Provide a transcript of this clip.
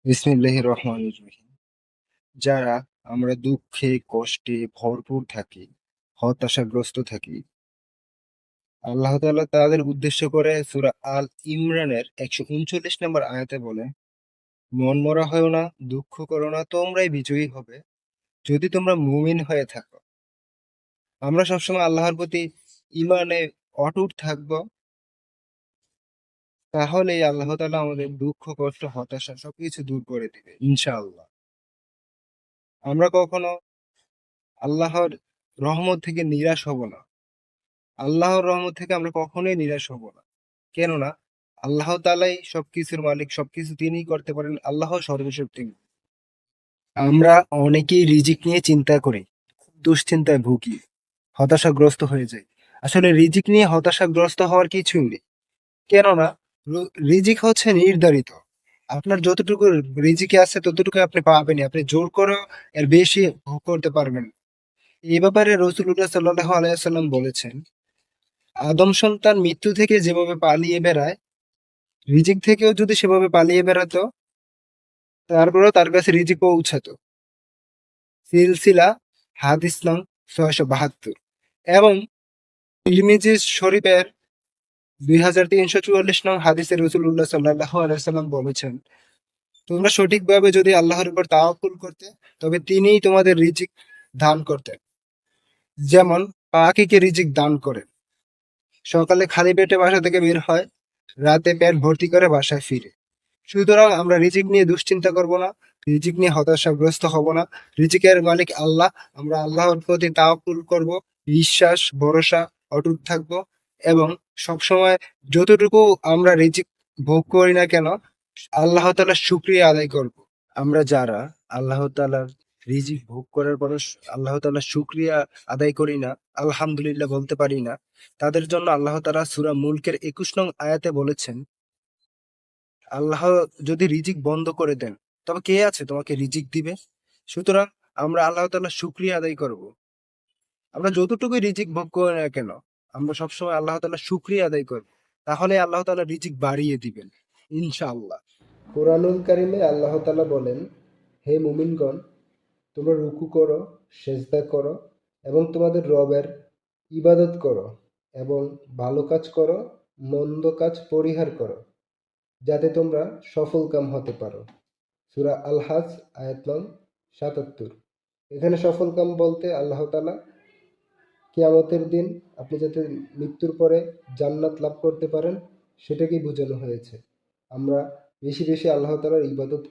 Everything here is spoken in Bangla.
বিসমিল্লাহির রহমানির রহিম। যারা আমরা দুঃখে কষ্টে ভরপুর থাকি, হতাশাগ্রস্ত থাকি, আল্লাহ তাআলা তাদের উদ্দেশ্য করে সূরা আল ইমরানের ১৩৯ নম্বর আয়াতে বলে, মন মরা হয়ো না, দুঃখ করো না, তোমরাই বিজয়ী হবে যদি তোমরা মুমিন হয়ে থাকো। আমরা সবসময় আল্লাহর প্রতি ঈমানে অটুট থাকবো, তাহলেই আল্লাহ তাআলা আমাদের দুঃখ, কষ্ট, হতাশা সবকিছু দূর করে দিবে ইনশাআল্লাহ। আমরা কখনো আল্লাহর রহমত থেকে নিরাশ হব না। আল্লাহর রহমত থেকে আমরা কখনোই নিরাশ হব না। কেননা আল্লাহ তাআলাই সবকিছুর মালিক, সবকিছু তিনিই করতে পারেন। আল্লাহ সর্বশক্তিমান। আমরা অনেকেই রিজিক নিয়ে চিন্তা করি, খুব দুশ্চিন্তায় ভুগি, হতাশাগ্রস্ত হয়ে যাই। আসলে রিজিক নিয়ে হতাশাগ্রস্ত হওয়ার কিছুই নেই। কেননা রিজিক হচ্ছে নির্ধারিত। আপনার যতটুকু রিজিকে আছে ততটুকু আপনি পাবেনই। আপনি জোর করেও এর বেশি ভোগ করতে পারবেন না। এ ব্যাপারে রাসূলুল্লাহ সাল্লাল্লাহু আলাইহি ওয়াসাল্লাম বলেছেন, আদম সন্তান মৃত্যু থেকে যেভাবে পালিয়ে বেড়ায়, রিজিক থেকেও যদি সেভাবে পালিয়ে বেড়াতো, তারপরেও তার কাছে রিজিক পৌঁছাতো। সিলসিলা হাদিস নং ৬৭২ এবং তিরমিজি শরীফের ২৩৪৪ নং হাদিসে রাসূলুল্লাহ সাল্লাল্লাহু আলাইহি ওয়াসাল্লাম বলেছেন, তোমরা সঠিকভাবে যদি আল্লাহর উপর তাওয়াক্কুল করতে, তবে তিনিই তোমাদের রিজিক দান করতেন। যেমন পাখিকে রিজিক দান করেন। সকালে খালি পেটে বাসা থেকে বের হয়, রাতে পেট ভর্তি করে বাসায় ফিরে। সুতরাং আমরা রিজিক নিয়ে দুশ্চিন্তা করব না, রিজিক নিয়ে হতাশাগ্রস্ত হব না। রিজিকের মালিক আল্লাহ। আমরা আল্লাহর প্রতি তাওয়াক্কুল করব, বিশ্বাস, ভরসা অটুট থাকব এবং সবসময় যতটুকু আমরা রিজিক ভোগ করি না কেন, আল্লাহ তাআলার শুকরিয়া আদায় করব। আমরা যারা আল্লাহ তাআলার রিজিক ভোগ করার পরও আল্লাহ তাআলার শুকরিয়া আদায় করি না, আলহামদুলিল্লাহ বলতে পারি না, তাদের জন্য আল্লাহ তাআলা সূরা মুলকের ২১ নং আয়াতে বলেছেন, আল্লাহ যদি রিজিক বন্ধ করে দেন, তবে কে আছে তোমাকে রিজিক দিবে? সুতরাং আমরা আল্লাহ তাআলার শুকরিয়া আদায় করব। আমরা যতটুকুই রিজিক ভোগ করি না কেন, আমরা সবসময় আল্লাহ তাআলার শুকরিয়া আদায় করব। তাহলে আল্লাহ তাআলা রিজিক বাড়িয়ে দিবেন ইনশাআল্লাহ। কুরআনুল কারীমে আল্লাহ তাআলা বলেন, হে মুমিনগণ, তোমরা রুকু করো, সেজদা করো এবং তোমাদের রবের ইবাদত করো এবং ভালো কাজ করো, মন্দ কাজ পরিহার করো, যাতে তোমরা সফলকাম হতে পারো। সূরা আল হাজ আয়াত নং ৭৭। এখানে সফলকাম বলতে আল্লাহ তাআলা কিয়ামতের দিন আপনি যাতে মৃত্যুর পরে জান্নাত লাভ করতে পারেন, সেটাকেই বোঝানো হয়েছে। আমরা বেশি বেশি আল্লাহ তাআলার ইবাদত